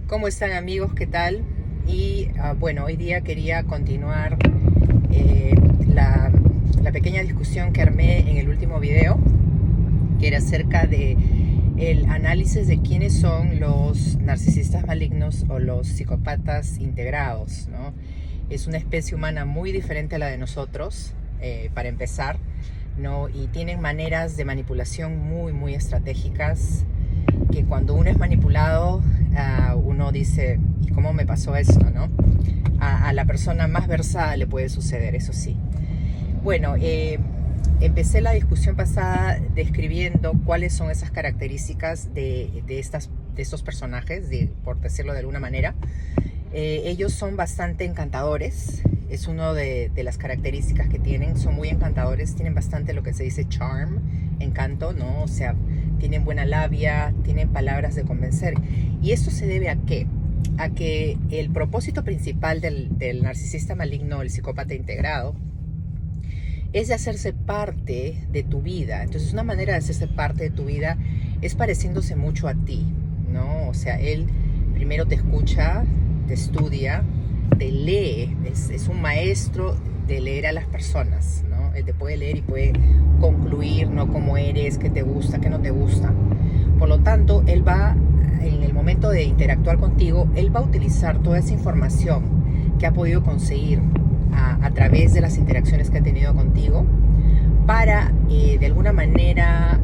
¿Cómo están, amigos? ¿Qué tal? Bueno, hoy día quería continuar la, la pequeña discusión que armé en el último video, que era acerca de el análisis de quiénes son los narcisistas malignos o los psicópatas integrados, ¿no? Es una especie humana muy diferente a la de nosotros, para empezar, ¿no? Y tienen maneras de manipulación muy estratégicas, que cuando uno es manipulado, uno dice, ¿y cómo me pasó esto, no? A la persona más versada le puede suceder, eso sí. Bueno, empecé la discusión pasada describiendo cuáles son esas características de estos personajes, por decirlo de alguna manera. Ellos son bastante encantadores, es una de las características que tienen, son muy encantadores, tienen bastante lo que se dice charm, encanto, ¿no? O sea, tienen buena labia, tienen palabras de convencer. ¿Y esto se debe a qué? A que el propósito principal del narcisista maligno, el psicópata integrado, es de hacerse parte de tu vida. Entonces, una manera de hacerse parte de tu vida es pareciéndose mucho a ti, ¿no? O sea, él primero te escucha, te estudia, te lee, es un maestro de leer a las personas, ¿no? Él te puede leer y puede concluir, ¿no? Cómo eres, qué te gusta, qué no te gusta. Por lo tanto, él va, en el momento de interactuar contigo, él va a utilizar toda esa información que ha podido conseguir a través de las interacciones que ha tenido contigo para, de alguna manera,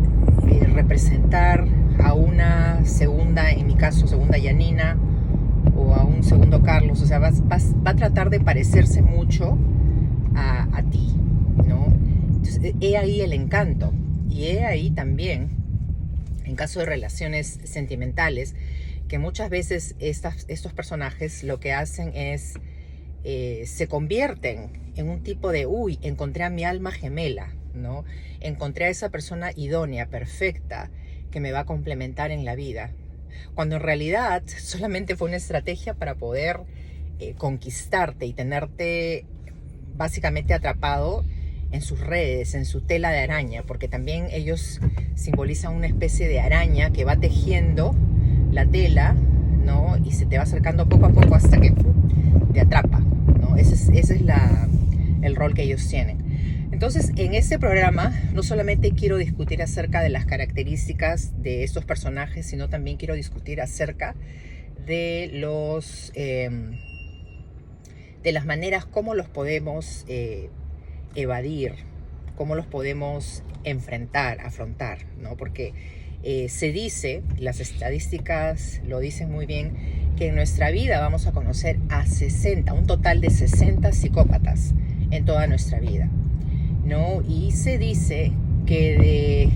representar a una segunda, en mi caso, segunda Janina, o a un segundo Carlos. O sea, va a tratar de parecerse mucho a ti, ¿no? Entonces, he ahí el encanto, y he ahí también, en caso de relaciones sentimentales, que muchas veces estos personajes lo que hacen es se convierten en un tipo de, uy, encontré a mi alma gemela, ¿no? Encontré a esa persona idónea, perfecta, que me va a complementar en la vida. Cuando en realidad solamente fue una estrategia para poder conquistarte y tenerte básicamente atrapado en sus redes, en su tela de araña, porque también ellos simbolizan una especie de araña que va tejiendo la tela, ¿no? Y se te va acercando poco a poco hasta que te atrapa, ¿no? Ese es el rol que ellos tienen. Entonces, en este programa no solamente quiero discutir acerca de las características de estos personajes, sino también quiero discutir acerca de de las maneras como los podemos evadir, cómo los podemos afrontar, ¿no? Porque se dice, las estadísticas lo dicen muy bien, que en nuestra vida vamos a conocer a un total de 60 psicópatas en toda nuestra vida, ¿no? Y se dice que de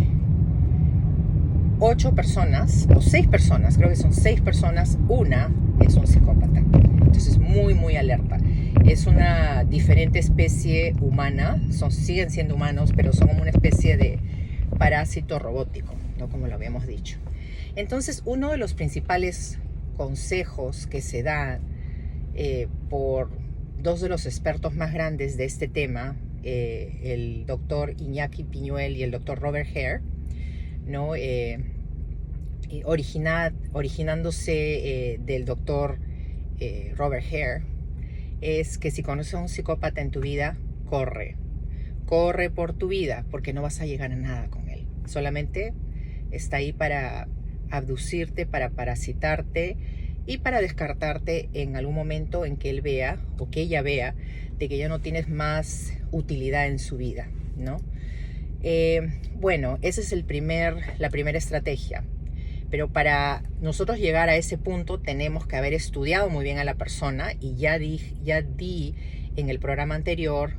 8 personas, o 6 personas, creo que son 6 personas, una es un psicópata. Entonces, muy alerta. Es una diferente especie humana, siguen siendo humanos, pero son como una especie de parásito robótico, ¿no? Como lo habíamos dicho. Entonces, uno de los principales consejos que se da por dos de los expertos más grandes de este tema, el doctor Iñaki Piñuel y el doctor Robert Hare, ¿no? Originándose del doctor Robert Hare, es que si conoces a un psicópata en tu vida, corre por tu vida, porque no vas a llegar a nada con él. Solamente está ahí para abducirte, para parasitarte y para descartarte en algún momento en que él vea o que ella vea de que ya no tienes más utilidad en su vida, ¿no? Bueno, esa es la primera estrategia. Pero para nosotros llegar a ese punto tenemos que haber estudiado muy bien a la persona, y ya di en el programa anterior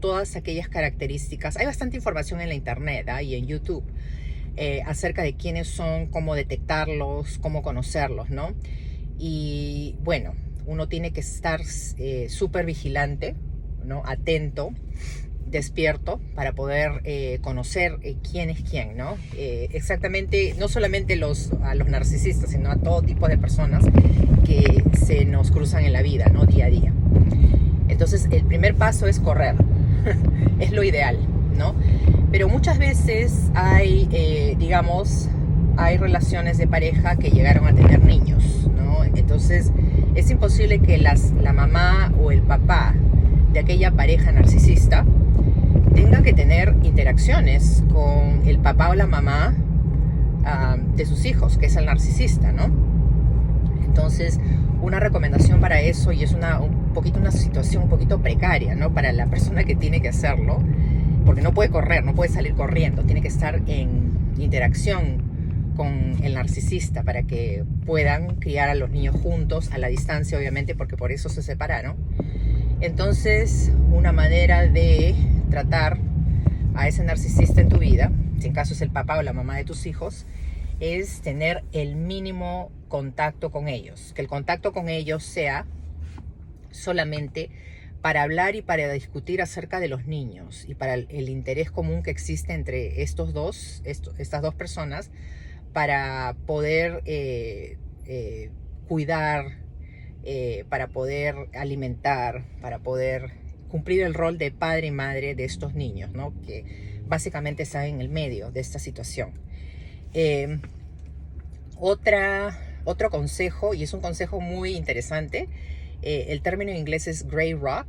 todas aquellas características. Hay bastante información en la internet y en YouTube acerca de quiénes son, cómo detectarlos, cómo conocerlos, ¿no? Y bueno, uno tiene que estar súper vigilante, ¿no? Atento, despierto, para poder conocer quién es quién, ¿no? Exactamente, no solamente a los narcisistas, sino a todo tipo de personas que se nos cruzan en la vida, ¿no? Día a día. Entonces, el primer paso es correr. Es lo ideal, ¿no? Pero muchas veces hay, digamos, hay relaciones de pareja que llegaron a tener niños, ¿no? Entonces es imposible que la mamá o el papá de aquella pareja narcisista tengan que tener interacciones con el papá o la mamá de sus hijos, que es el narcisista, ¿no? Entonces, una recomendación para eso, y es una situación un poquito precaria, ¿no? Para la persona que tiene que hacerlo, porque no puede correr, no puede salir corriendo, tiene que estar en interacción con el narcisista para que puedan criar a los niños juntos, a la distancia obviamente, porque por eso se separaron. Entonces, una manera de tratar a ese narcisista en tu vida, si en caso es el papá o la mamá de tus hijos, es tener el mínimo contacto con ellos. Que el contacto con ellos sea solamente para hablar y para discutir acerca de los niños y para el interés común que existe entre estas dos personas para poder cuidar, para poder alimentar, para poder cumplir el rol de padre y madre de estos niños, ¿no? Que básicamente están en el medio de esta situación. Otro consejo, y es un consejo muy interesante, el término en inglés es gray rock,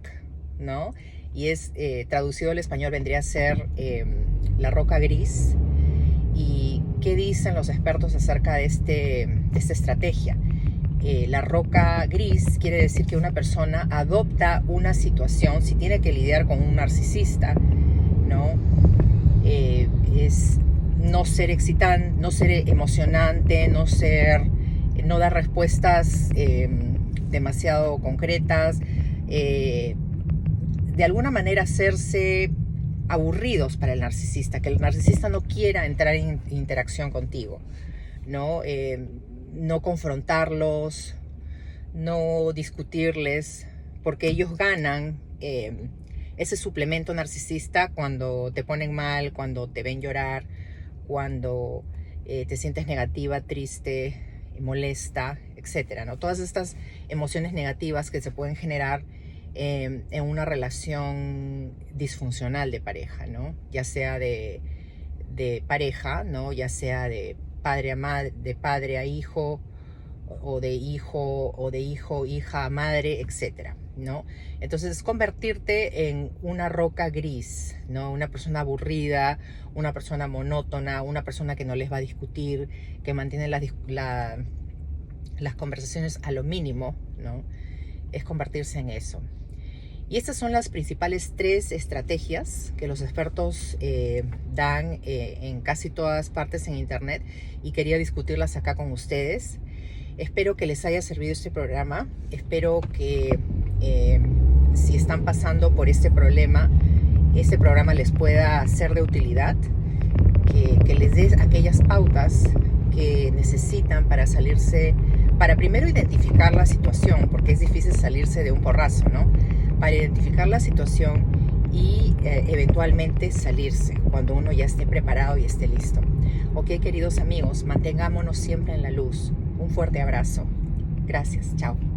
¿no? Y es traducido al español vendría a ser la roca gris. ¿Y qué dicen los expertos acerca de esta estrategia? La roca gris quiere decir que una persona adopta una situación, si tiene que lidiar con un narcisista, ¿no? Es no ser excitante, no ser emocionante, no dar respuestas demasiado concretas, de alguna manera hacerse aburridos para el narcisista, que el narcisista no quiera entrar en interacción contigo, ¿no? No confrontarlos, no discutirles, porque ellos ganan ese suplemento narcisista cuando te ponen mal, cuando te ven llorar, cuando te sientes negativa, triste, molesta, etcétera, ¿no? Todas estas emociones negativas que se pueden generar en una relación disfuncional de pareja, ¿no? Ya sea de pareja, ¿no? Ya sea de padre a hijo, o de hijo, hija a madre, etcétera, ¿no? Entonces, convertirte en una roca gris, ¿no? Una persona aburrida, una persona monótona, una persona que no les va a discutir, que mantiene las conversaciones a lo mínimo, ¿no? Es convertirse en eso. Y estas son las principales 3 estrategias que los expertos dan en casi todas partes en internet, y quería discutirlas acá con ustedes. Espero que les haya servido este programa. Espero que si están pasando por este programa les pueda ser de utilidad, que les dé aquellas pautas que necesitan para primero identificar la situación, porque es difícil salirse de un porrazo, ¿no? Para identificar la situación y eventualmente salirse cuando uno ya esté preparado y esté listo. Ok, queridos amigos, mantengámonos siempre en la luz. Un fuerte abrazo. Gracias. Chao.